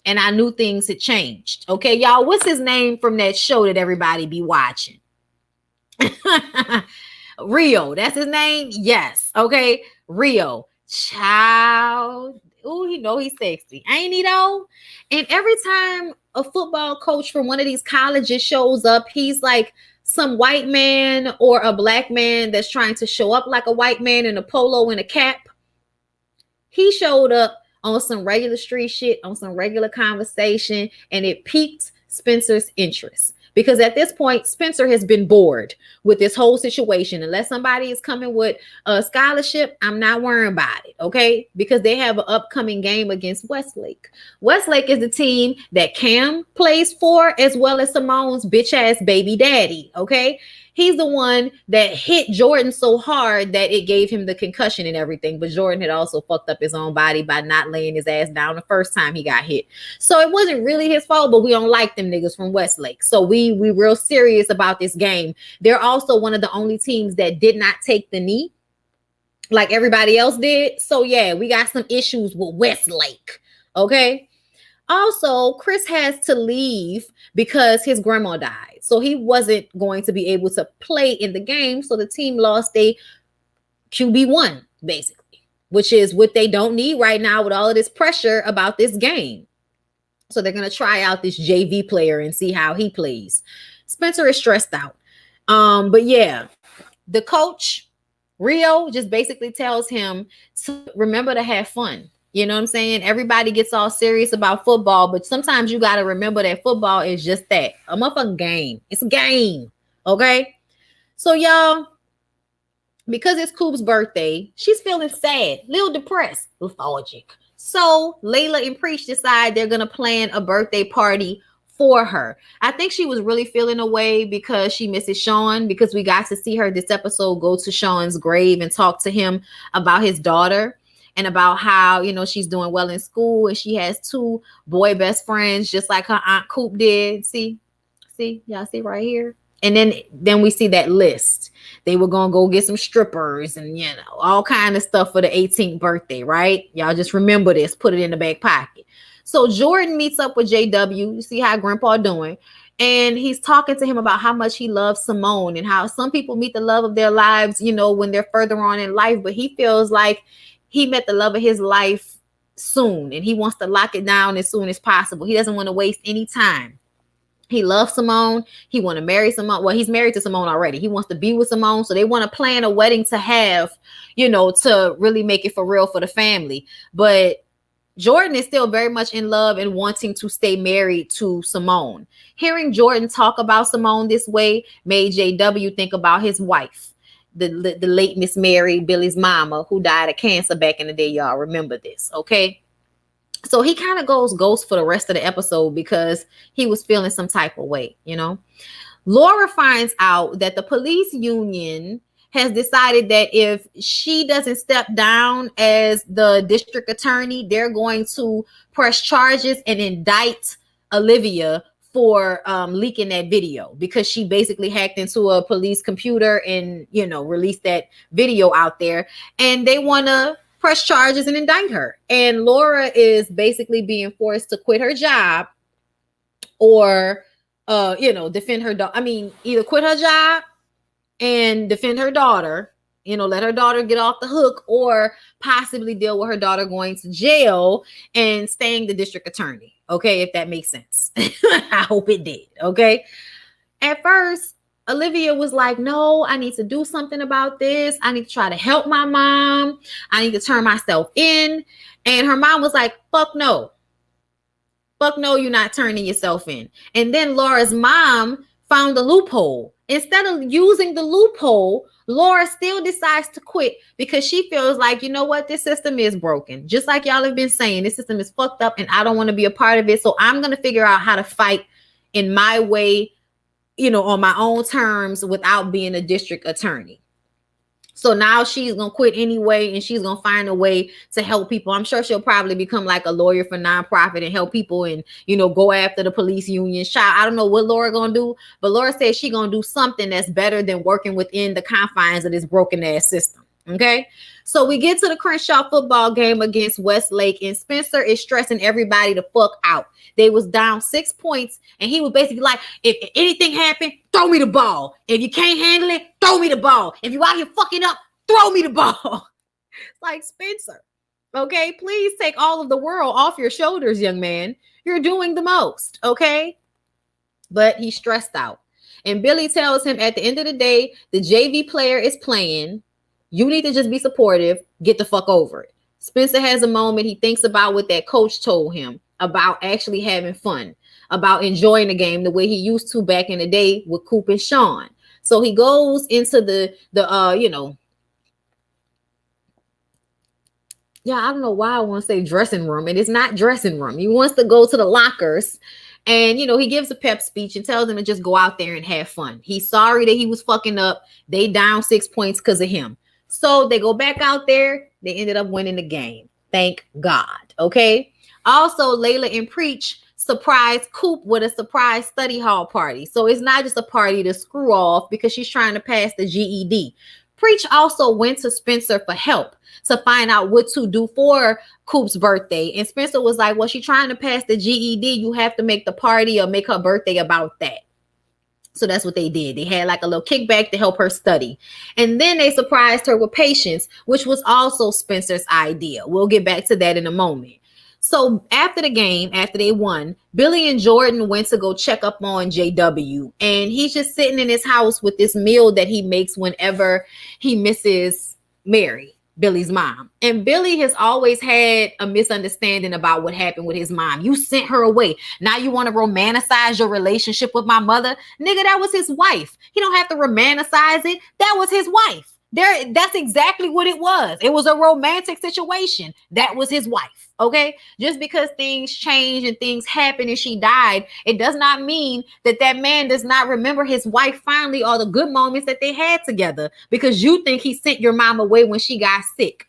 and I knew things had changed. Okay, y'all, what's his name from that show that everybody be watching? Rio, that's his name? Yes. Okay, Rio. Child. Oh, he's sexy. Ain't he though? And every time a football coach from one of these colleges shows up, he's like some white man or a black man that's trying to show up like a white man in a polo and a cap. He showed up on some regular street shit, on some regular conversation, and it piqued Spencer's interest. Because at this point, Spencer has been bored with this whole situation. Unless somebody is coming with a scholarship, I'm not worrying about it, okay? Because they have an upcoming game against Westlake. Westlake is the team that Cam plays for, as well as Simone's bitch-ass baby daddy, okay? He's the one that hit Jordan so hard that it gave him the concussion and everything. But Jordan had also fucked up his own body by not laying his ass down the first time he got hit. So it wasn't really his fault, but we don't like them niggas from Westlake. So we real serious about this game. They're also one of the only teams that did not take the knee like everybody else did. So yeah, we got some issues with Westlake. Okay. Also, Chris has to leave because his grandma died. So he wasn't going to be able to play in the game. So the team lost a QB1, basically, which is what they don't need right now with all of this pressure about this game. So they're going to try out this JV player and see how he plays. Spencer is stressed out. But yeah, the coach, Rio, just basically tells him to remember to have fun. You know what I'm saying? Everybody gets all serious about football, but sometimes you got to remember that football is just that, a motherfucking game. It's a game. Okay? So y'all, because it's Coop's birthday, she's feeling sad, a little depressed, lethargic. So Layla and Preach decide they're going to plan a birthday party for her. I think she was really feeling away because she misses Sean, because we got to see her this episode go to Sean's grave and talk to him about his daughter and about how, you know, she's doing well in school and she has 2 boy best friends just like her Aunt Coop did. See, y'all see right here. And then we see that list. They were going to go get some strippers and, you know, all kind of stuff for the 18th birthday, right? Y'all just remember this, put it in the back pocket. So Jordan meets up with JW. You see how Grandpa doing. And he's talking to him about how much he loves Simone and how some people meet the love of their lives, you know, when they're further on in life. But he feels like he met the love of his life soon and he wants to lock it down as soon as possible. He doesn't want to waste any time. He loves Simone. He want to marry Simone. Well, he's married to Simone already. He wants to be with Simone. So they want to plan a wedding to have, you know, to really make it for real for the family. But Jordan is still very much in love and wanting to stay married to Simone. Hearing Jordan talk about Simone this way made JW think about his wife, the late Miss Mary, Billy's mama, who died of cancer back in the day. Y'all remember this, okay? So he kind of goes ghost for the rest of the episode because he was feeling some type of way, you know? Laura finds out that the police union has decided that if she doesn't step down as the district attorney, they're going to press charges and indict Olivia for leaking that video because she basically hacked into a police computer and, you know, released that video out there. And they want to press charges and indict her. And Laura is basically being forced to quit her job or, you know, defend her. I mean, either quit her job and defend her daughter, you know, let her daughter get off the hook, or possibly deal with her daughter going to jail and staying the district attorney. Okay, if that makes sense. I hope it did. Okay. At first, Olivia was like, no, I need to do something about this. I need to try to help my mom. I need to turn myself in. And her mom was like, fuck no. Fuck no, you're not turning yourself in. And then Laura's mom found a loophole. Instead of using the loophole, Laura still decides to quit because she feels like, you know what, this system is broken. Just like y'all have been saying, this system is fucked up and I don't want to be a part of it. So I'm going to figure out how to fight in my way, you know, on my own terms without being a district attorney. So now she's going to quit anyway, and she's going to find a way to help people. I'm sure she'll probably become like a lawyer for nonprofit and help people and, you know, go after the police union. I don't know what Laura going to do, but Laura says she's going to do something that's better than working within the confines of this broken ass system. Okay. So we get to the Crenshaw football game against Westlake, and Spencer is stressing everybody the fuck out. They was down 6 points, and he was basically like, if anything happened, throw me the ball. If you can't handle it, throw me the ball. If you out here fucking up, throw me the ball. It's like, Spencer, okay, please take all of the world off your shoulders, young man. You're doing the most, okay? But he's stressed out. And Billy tells him at the end of the day, the JV player is playing. You need to just be supportive. Get the fuck over it. Spencer has a moment. He thinks about what that coach told him about actually having fun, about enjoying the game the way he used to back in the day with Coop and Sean. So he goes into the you know, yeah, I don't know why I want to say dressing room. And it's not dressing room. He wants to go to the lockers. And, you know, he gives a pep speech and tells them to just go out there and have fun. He's sorry that he was fucking up. They down 6 points because of him. So they go back out there. They ended up winning the game. Thank God. Okay. Also, Layla and Preach surprised Coop with a surprise study hall party. So it's not just a party to screw off because she's trying to pass the GED. Preach also went to Spencer for help to find out what to do for Coop's birthday. And Spencer was like, well, she's trying to pass the GED. You have to make the party or make her birthday about that. So that's what they did. They had like a little kickback to help her study. And then they surprised her with patience, which was also Spencer's idea. We'll get back to that in a moment. So after the game, after they won, Billy and Jordan went to go check up on JW. And he's just sitting in his house with this meal that he makes whenever he misses Mary, Billy's mom. And Billy has always had a misunderstanding about what happened with his mom. You sent her away. Now you want to romanticize your relationship with my mother? Nigga, that was his wife. He don't have to romanticize it. That was his wife. That's exactly what it was. It was a romantic situation. That was his wife. Okay. Just because things change and things happen and she died, it does not mean that that man does not remember his wife finally, all the good moments that they had together, because you think he sent your mom away when she got sick.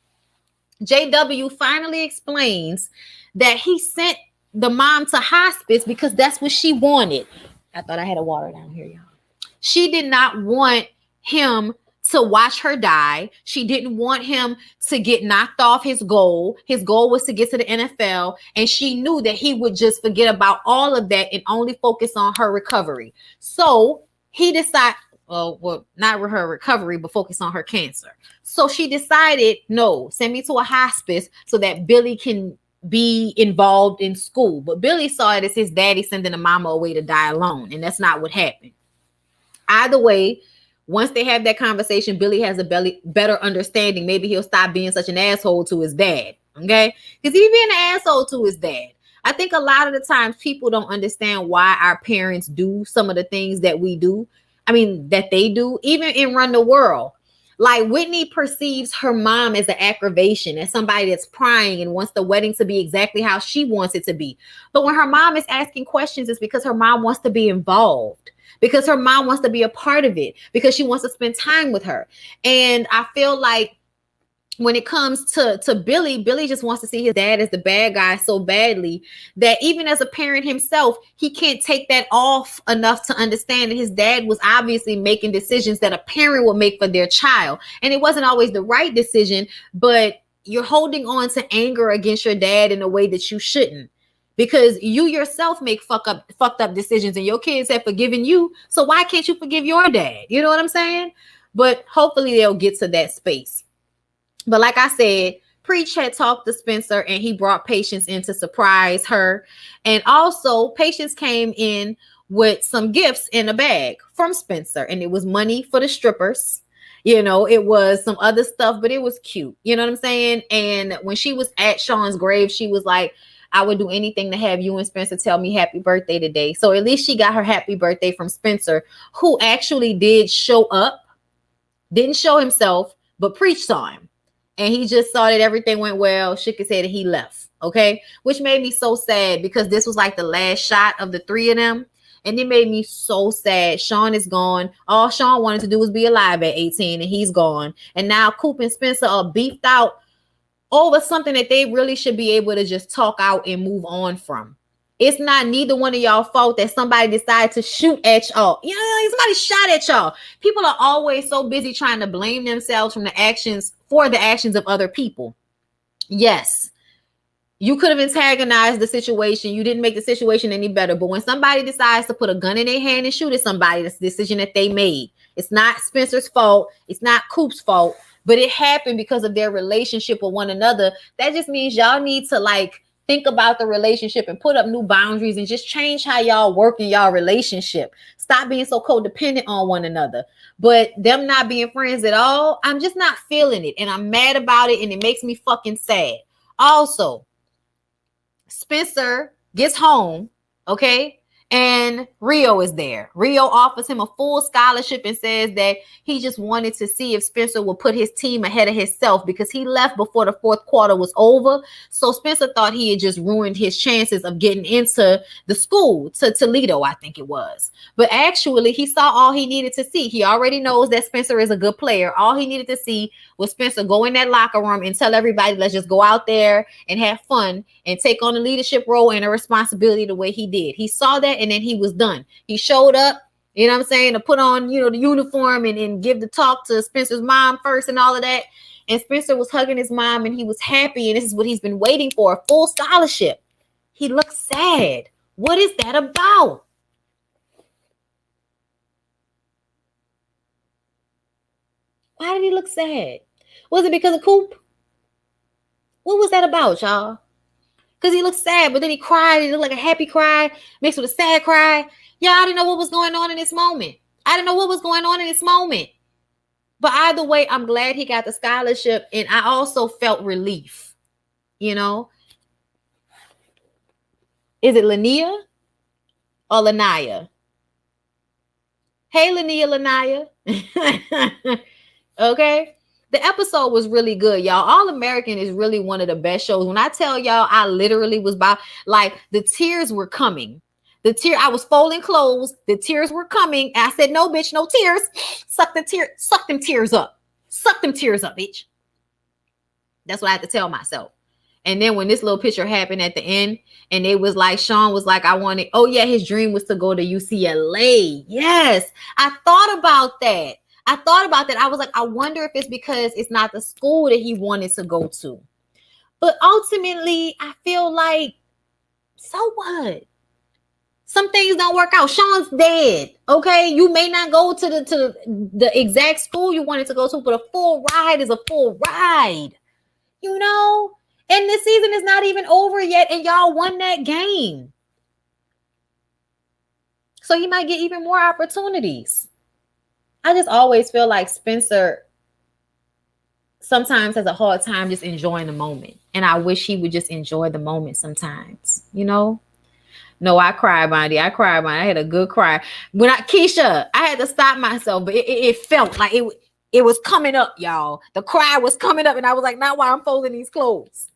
JW finally explains that he sent the mom to hospice because that's what she wanted. I thought I had a water down here, y'all. She did not want him to watch her die. She didn't want him to get knocked off his goal. His goal was to get to the NFL, and she knew that he would just forget about all of that and only focus on her recovery. So he decided, well, not her recovery, but focus on her cancer. So she decided, no, send me to a hospice so that Billy can be involved in school. But Billy saw it as his daddy sending a mama away to die alone, and that's not what happened. Either way, once they have that conversation, Billy has a better understanding. Maybe he'll stop being such an asshole to his dad. Okay? Because he's being an asshole to his dad. I think a lot of the times people don't understand why our parents do some of the things that we do. I mean, that they do, even in Run the World. Like Whitney perceives her mom as an aggravation, as somebody that's prying and wants the wedding to be exactly how she wants it to be. But when her mom is asking questions, it's because her mom wants to be involved, because her mom wants to be a part of it, because she wants to spend time with her. And I feel like when it comes to Billy, Billy just wants to see his dad as the bad guy so badly that even as a parent himself, he can't take that off enough to understand that his dad was obviously making decisions that a parent would make for their child. And it wasn't always the right decision, but you're holding on to anger against your dad in a way that you shouldn't, because you yourself make fucked up decisions and your kids have forgiven you. So why can't you forgive your dad? You know what I'm saying? But hopefully they'll get to that space. But like I said, Preach had talked to Spencer and he brought Patience in to surprise her. And also Patience came in with some gifts in a bag from Spencer. And it was money for the strippers. You know, it was some other stuff, but it was cute. You know what I'm saying? And when she was at Sean's grave, she was like, I would do anything to have you and Spencer tell me happy birthday today. So at least she got her happy birthday from Spencer, who actually did show up, didn't show himself, but Preach saw him. And he just saw that everything went well, shook his head, and he left. Okay. Which made me so sad because this was like the last shot of the three of them. And it made me so sad. Sean is gone. All Sean wanted to do was be alive at 18, and he's gone. And now Coop and Spencer are beefed out over something that they really should be able to just talk out and move on from. It's not neither one of y'all fault that somebody decided to shoot at y'all. You know, somebody shot at y'all. People are always so busy trying to blame themselves for the actions of other people. Yes, you could have antagonized the situation. You didn't make the situation any better. But when somebody decides to put a gun in their hand and shoot at somebody, that's the decision that they made. It's not Spencer's fault. It's not Coop's fault. But it happened because of their relationship with one another. That just means y'all need to think about the relationship and put up new boundaries and just change how y'all work in y'all relationship. Stop being so codependent on one another. But them not being friends at all, I'm just not feeling it. And I'm mad about it. And it makes me fucking sad. Also, Spencer gets home, okay? And Rio is there. Rio offers him a full scholarship and says that he just wanted to see if Spencer would put his team ahead of himself because he left before the fourth quarter was over. So Spencer thought he had just ruined his chances of getting into the school, to Toledo, I think it was. But actually, he saw all he needed to see. He already knows that Spencer is a good player. All he needed to see was Spencer go in that locker room and tell everybody, let's just go out there and have fun and take on the leadership role and a responsibility the way he did. He saw that and then he was done. He showed up. You know what I'm saying? To put on, you know, the uniform and give the talk to Spencer's mom first and all of that. And Spencer was hugging his mom and he was happy. And this is what he's been waiting for, a full scholarship. He looks sad. What is that about? Why did he look sad? Was it because of Coop? What was that about, y'all? Because he looked sad, but then he cried. He looked like a happy cry mixed with a sad cry. Y'all, I didn't know what was going on in this moment. I didn't know what was going on in this moment. But either way, I'm glad he got the scholarship. And I also felt relief. You know? Is it Lania or Lanaya? Hey, Lania. Okay? The episode was really good, y'all. All American is really one of the best shows. When I tell y'all, I literally was about, like, the tears were coming. I was folding clothes. The tears were coming. I said, no, bitch, no tears. Suck them tears up. Suck them tears up, bitch. That's what I had to tell myself. And then when this little picture happened at the end, and it was like, Sean was like, oh yeah, his dream was to go to UCLA. Yes, I thought about that. I was like, I wonder if it's because it's not the school that he wanted to go to. But ultimately, I feel like, so what? Some things don't work out. Sean's dead. Okay, you may not go to the exact school you wanted to go to, but a full ride is a full ride. You know? And this season is not even over yet, and y'all won that game. So he might get even more opportunities. I just always feel like Spencer sometimes has a hard time just enjoying the moment. And I wish he would just enjoy the moment sometimes, you know? No, I cried, Bondi. I had a good cry. Keisha, I had to stop myself, but it felt like it was coming up, y'all. The cry was coming up, and I was like, not while I'm folding these clothes.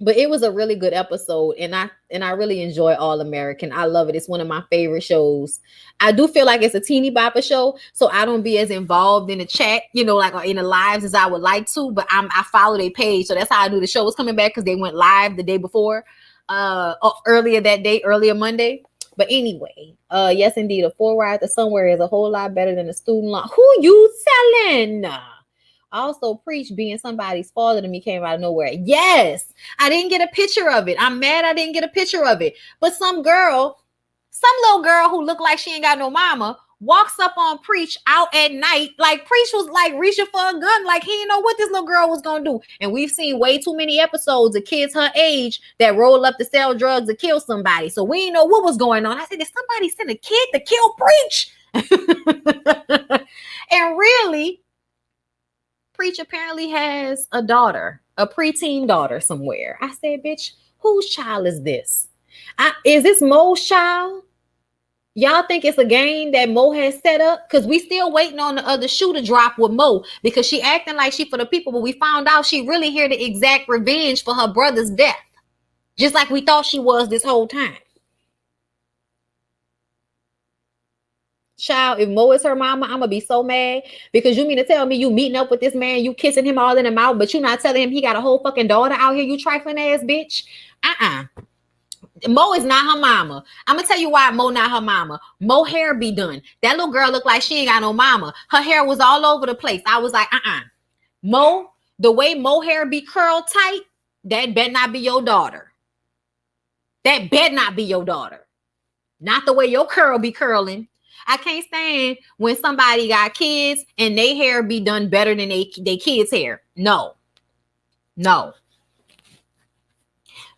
But it was a really good episode, and I really enjoy All American. I love it. It's one of my favorite shows. I do feel like it's a teeny bopper show, so I don't be as involved in the chat, you know, like in the lives as I would like to. But I follow their page, so that's how I knew the show was coming back, because they went live the day before, earlier Monday. But anyway, yes, indeed, a full ride to somewhere is a whole lot better than a student loan. Who you telling? Also, Preach being somebody's father to me came out of nowhere. Yes, I didn't get a picture of it. I'm mad I didn't get a picture of it. But some little girl who looked like she ain't got no mama walks up on Preach out at night. Like, Preach was like reaching for a gun. Like, he didn't know what this little girl was going to do. And we've seen way too many episodes of kids her age that roll up to sell drugs or kill somebody. So we didn't know what was going on. I said, did somebody send a kid to kill Preach? And really, Preach apparently has a daughter, a preteen daughter somewhere. I said, bitch, whose child is this? Is this Mo's child? Y'all think it's a game that Mo has set up? Because we still waiting on the other shoe to drop with Mo, because she acting like she for the people, but we found out she really here to exact revenge for her brother's death. Just like we thought she was this whole time. Child, if Mo is her mama, I'm gonna be so mad, because you mean to tell me you meeting up with this man, you kissing him all in the mouth, but you not telling him he got a whole fucking daughter out here, you trifling ass bitch? Mo is not her mama. I'm gonna tell you why Mo not her mama. Mo hair be done. That little girl looked like she ain't got no mama. Her hair was all over the place. I was like, Mo, the way Mo hair be curled tight, that better not be your daughter. That better not be your daughter. Not the way your curl be curling. I can't stand when somebody got kids and their hair be done better than they kids' hair. No.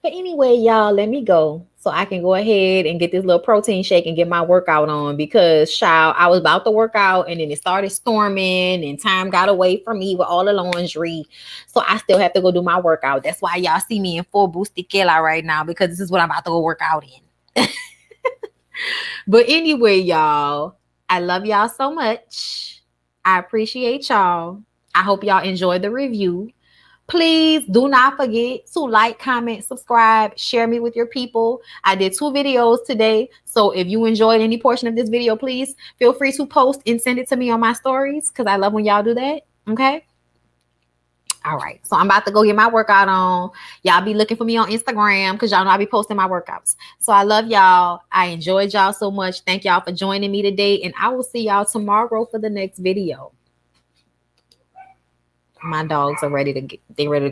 But anyway, y'all, let me go so I can go ahead and get this little protein shake and get my workout on, because, child, I was about to work out and then it started storming and time got away from me with all the laundry. So I still have to go do my workout. That's why y'all see me in full bustiquela right now, because this is what I'm about to go work out in. But anyway, y'all, I love y'all so much. I appreciate y'all. I hope y'all enjoyed the review. Please do not forget to like, comment, subscribe, share me with your people. I did 2 videos today. So if you enjoyed any portion of this video, please feel free to post and send it to me on my stories, because I love when y'all do that. Okay. All right, so I'm about to go get my workout on. Y'all be looking for me on Instagram because y'all know I be posting my workouts. So I love y'all. I enjoyed y'all so much. Thank y'all for joining me today, and I will see y'all tomorrow for the next video. My dogs are ready to get. They ready to